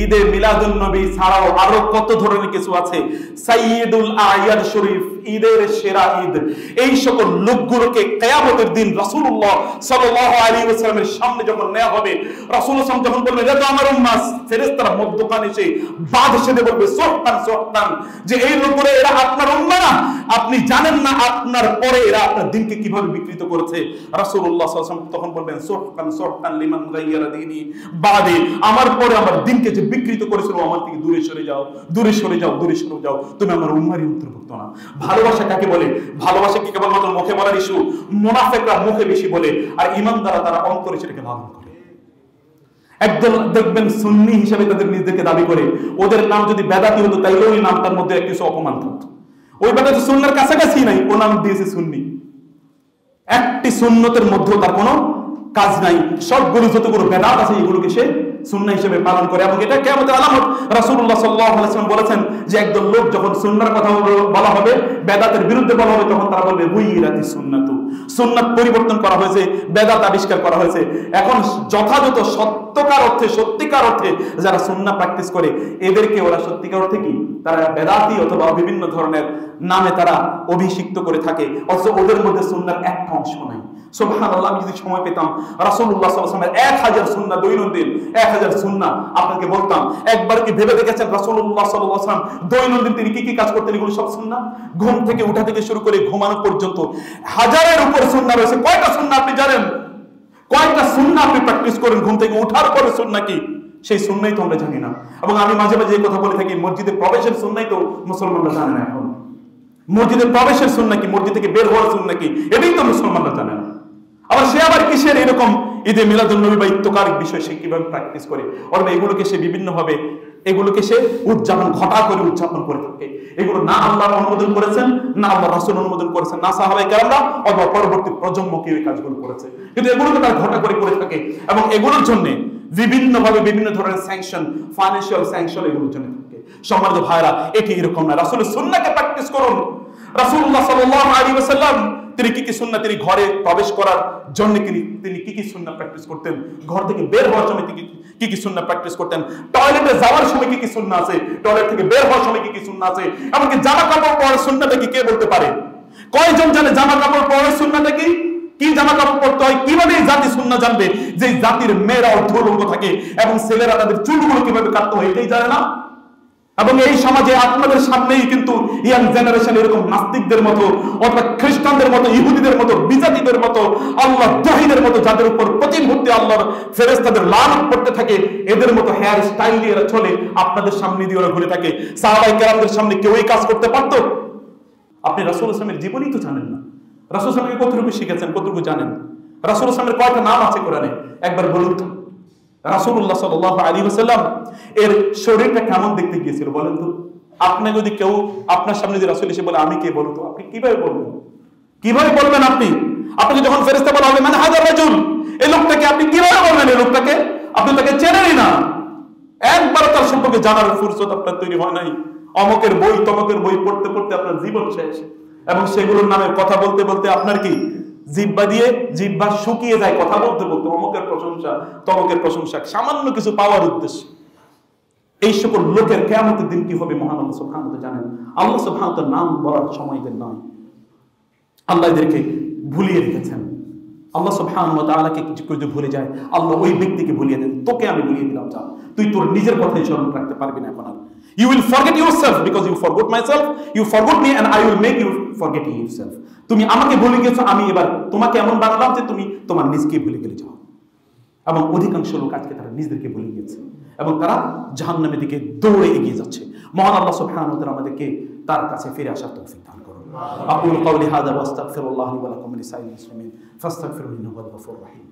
ঈদে মিলাদুন নবী ছাড়াও আরো কত ধরনের কিছু আছে। সাইয়্যিদুল আয়াদ শরীফ, ঈদের সেরা ঈদ, এই সকল লোকগুলোকে কিয়ামতের দিন রাসূলুল্লাহ সাল্লাল্লাহু আলাইহি ওয়াসাল্লামের সামনে যখন নেওয়া হবে, রাসূলুল্লাহ সাল্লাল্লাহু আলাইহি ওয়াসাল্লাম যখন বলবেন এটা তো আমার উম্মাত, ফেরেশতারা মধ্যখানে এসে বাদ এসে বলবে সোহতান সোহতান, যে এই লোকগুলো এরা আপনার উম্মাহ না, আপনি জানেন না আপনার পরে এরা আপনার দিনকে কিভাবে বিকৃত করেছে। রাসূলুল্লাহ সাল্লাল্লাহু আলাইহি ওয়াসাল্লাম তখন বলবেন সোহতান সোহতান লিমান গায়্যারা দীনি বাদে, আমার পরে আমার দিনকে যে বিকৃত করেছিল আমার থেকে দূরে সরে যাও, দূরে সরে যাও, দূরে সরে যাও, তুমি আমার উম্মাহর অন্তর্ভুক্ত না। ভালোবাসা কাকে বলে? ভালোবাসা কি কেবলমাত্র মুখে বলার ইস্যু? মুনাফিকরা মুখে বেশি বলে আর ঈমানদাররা তারা অন্তরে সেটাকে পালন করে। একদল দেখবেন সুন্নি হিসেবে তাদের নিজেদেরকে দাবি করে, ওদের নাম যদি বেদাতি হতো তাইলে ওই নামটার মধ্যে কিছু অপমান থাকতো। ওই বেদাতি সুন্নাহর কাছাকাছি নাই, ও নাম দিয়েছে সুন্নি। একটি সুন্নতের মধ্যেও তার কোনো কাজ নাই, সবগুলো যতগুলো বেদাত আছে এগুলোকে সে সুন্নাহ হিসেবে পালন করে। এবং এটা কিয়ামতের আলামত। রাসূলুল্লাহ সাল্লাল্লাহু আলাইহি ওয়াসাল্লাম বলেছেন যে একদল লোক যখন সুন্নাহর কথা বলা হবে, বেদাতের বিরুদ্ধে বলা হবে, তখন তারা বলবে গুইরাতি সুন্নাতু, সুন্নাত পরিবর্তন করা হয়েছে, বেদাত আবিষ্কার করা হয়েছে। এখন যথাযথ সত্যকার অর্থে, সত্যিকার অর্থে যারা সুন্নাহ প্র্যাকটিস করে এদেরকে ওরা সত্যিকার অর্থে কি তারা বেদাতি অথবা বিভিন্ন ধরনের নামে তারা অভিষিক্ত করে থাকে, অথচ ওদের মধ্যে সুন্নাহর একটা অংশ নাই। সুবহানাল্লাহ, আমি যদি সময় পেতাম রাসূলুল্লাহ সাল্লাল্লাহু আলাইহি ওয়াসাল্লামের 1000 সুন্নাহ দৈনন্দিন 1000 সুন্নাহ আপনাকে বলতাম। একবার কি ভেবে দেখেছেন রাসূলুল্লাহ সাল্লাল্লাহু আলাইহি ওয়াসাল্লাম দৈনন্দিন তিনি কি কি কাজ করতেন? এগুলো সব সুন্নাহ। ঘুম থেকে উঠা থেকে শুরু করে ঘুমানো পর্যন্ত হাজারের উপর সুন্নাহ রয়েছে। কয়টা সুন্নাহ আপনি জানেন? কয়টা সুন্নাহ আপনি প্র্যাকটিস করেন ঘুম থেকে উঠার পরে? সুন্নাহ কি সেই সুন্নাহই তো আমরা জানি না। এবং আমি মাঝে মাঝে এই কথা বলে থাকি, মসজিদে প্রবেশের সুন্নাহই তো মুসলমানরা জানে না। এখন মসজিদে প্রবেশের সুন্নাহ কি, মসজিদ থেকে বের হওয়ার সুন্নাহ কি, এটাই তো মুসলমানরা জানে না। আবার সে আবার কিসের এরকম ঈদে মিলাদুন নবী বা ইত্তকারিক বিষয় সে কিভাবে প্র্যাকটিস করে, অথবা এগুলোকে সে বিভিন্ন ভাবে এগুলোকে সে উদযাপন ঘটা করে উদযাপন করে থাকে। এগুলো না আল্লাহ অনুমোদন করেছেন, না আল্লাহ রাসূল অনুমোদন করেছেন, না সাহাবায়ে কেরামরা অথবা পরবর্তী প্রজন্ম কেউ এই কাজগুলো করেছে, কিন্তু এগুলোকে তারা ঘটা করে থাকে। এবং এগুলোর জন্য বিভিন্ন ভাবে বিভিন্ন ধরনের স্যাংশন, ফাইন্যান্সিয়াল স্যাংশন এগুলোর জন্য থাকে। সম্মানিত ভাইরা, এটি এরকম না। রাসূলের সুন্নাহকে প্র্যাকটিস করুন। রাসূলুল্লাহ সাল্লাল্লাহু আলাইহি ওয়াসাল্লাম তিনি কি কি সুন্নাহ, তিনি ঘরে প্রবেশ করার জন্য তিনি কি কি সুন্নাহ প্র্যাকটিস করতেন, ঘর থেকে বের হওয়ার সময় কি কি সুন্নাহ প্র্যাকটিস করতেন, টয়লেটে যাওয়ার সময় কি কি সুন্নাহ আছে, টয়লেট থেকে বের হওয়ার সময় কি কি সুন্নাহ আছে, এমনকি জামা কাপড় পরার সুন্নাহটা কি কে বলতে পারে? কয়জন জানে জামা কাপড় পরার সুন্নাহটা কি? কি জামা কাপড় পরতে হয়? কিভাবে এই জাতি সুন্নাহ জানবে যে জাতির মেয়েরা অর্ধলঙ্গ থাকে এবং ছেলেরা তাদের চুলগুলো কিভাবে কাটতে হয় এটাই জানে না? এবং এই সমাজে আপনাদের সামনেই কিন্তু ইয়াং জেনারেশন এরকম নাস্তিকদের মতো অথবা খ্রিস্টানদের মতো, ইহুদিদের মতো, বিজাতিদের মতো, আল্লাহ দ্রোহীদের মতো, যাদের উপর প্রতি মুহূর্তে আল্লাহর ফেরেশতাদের লানত পড়তে থাকে, এদের মতো হেয়ার স্টাইল দিয়ে এরা চলে, আপনাদের সামনে দিয়ে ওরা ঘুরে থাকে। সাহাবায়ে কেরামদের সামনে কেউ এই কাজ করতে পারতো? আপনি রাসূল সাল্লাল্লাহু আলাইহি ওয়াসাল্লামের জীবনই তো জানেন না। রাসূল সাল্লাল্লাহু আলাইহি ওয়াসাল্লামকে কতটুকু শিখেছেন, কতটুকু জানেন? রাসূল সাল্লাল্লাহু আলাইহি ওয়াসাল্লামের কয়টা নাম আছে কোরআনে একবার বলুন তো। রাসূলুল্লাহ সাল্লাল্লাহু আলাইহি ওয়াসাল্লাম এর শরীরটা কেমন দেখতে গিয়েছিল বলেন তো? আপনি যদি কেউ আপনার সামনে যে রাসূল এসে বলে আমি কে বলুন তো, আপনি কিভাবে বলবেন? কিভাবে বলবেন আপনি? আপনাকে যখন ফেরেশতা বলা হবে মানে হাজার রাজুল, এই লোকটাকে আপনি কিভাবে বলবেন? এই লোকটাকে আপনি তাকে চেনেনই না, একবার তার সম্পর্কে জানার ফুরসত আপনার তৈরি হয় নাই। অমকের বই তমকের বই পড়তে পড়তে আপনার জীবন শেষ, এবং সেগুলোর নামে কথা বলতে বলতে আপনার কি জিহ্বা দিয়ে জিহ্বা শুকিয়ে যায় কথা বলতে বলতে, অমকের প্রশংসা তমকের প্রশংসা সামান্য কিছু পাওয়ার উদ্দেশ্যে। এই সকল লোকের কিয়ামতের দিন কি হবে মহান আল্লাহ সুবহানাহু ওয়া তাআলা জানেন। আল্লাহ সুবহানাহু ওয়া তাআলা নাম বলার সময় এদের নয়। আল্লাহ এদেরকে ভুলিয়ে রেখেছেন। আল্লাহ সুবহানাহু ওয়া তাআলাকে যদি ভুলে যায়, আল্লাহ ওই ব্যক্তিকে ভুলিয়ে দেন, তোকে আমি ভুলিয়ে দিলাম, যা তুই তোর নিজের কথাই স্মরণ রাখতে পারবি না এখন আর। You will forget yourself because you forgot myself. You forgot me and I will make you forget yourself. তুমি আমাকে ভুলে গেছো, আমি এবার তোমাকে এমন বানালাম যে তুমি তোমার নিজকে ভুলে গেলে যাও। এবং অধিকাংশ লোক আজকে তারা নিজেদেরকে ভুলে গিয়েছে এবং তারা জাহান্নামের দিকে দৌড়ে এগিয়ে যাচ্ছে। মহান আল্লাহ সুবহানাহু ওয়া তাআলা আমাদেরকে তার কাছে ফিরে আসার তৌফিক দান করুন। আকুলু কাওলি হাযা ওয়া আস্তাগফিরুল্লাহ লি ওয়া লাকুম ওয়া লিসাইরিল মুসলিমিন ফাস্তাগফিরুহু ইন্নাহু হুয়াল গফুরুর রহিম।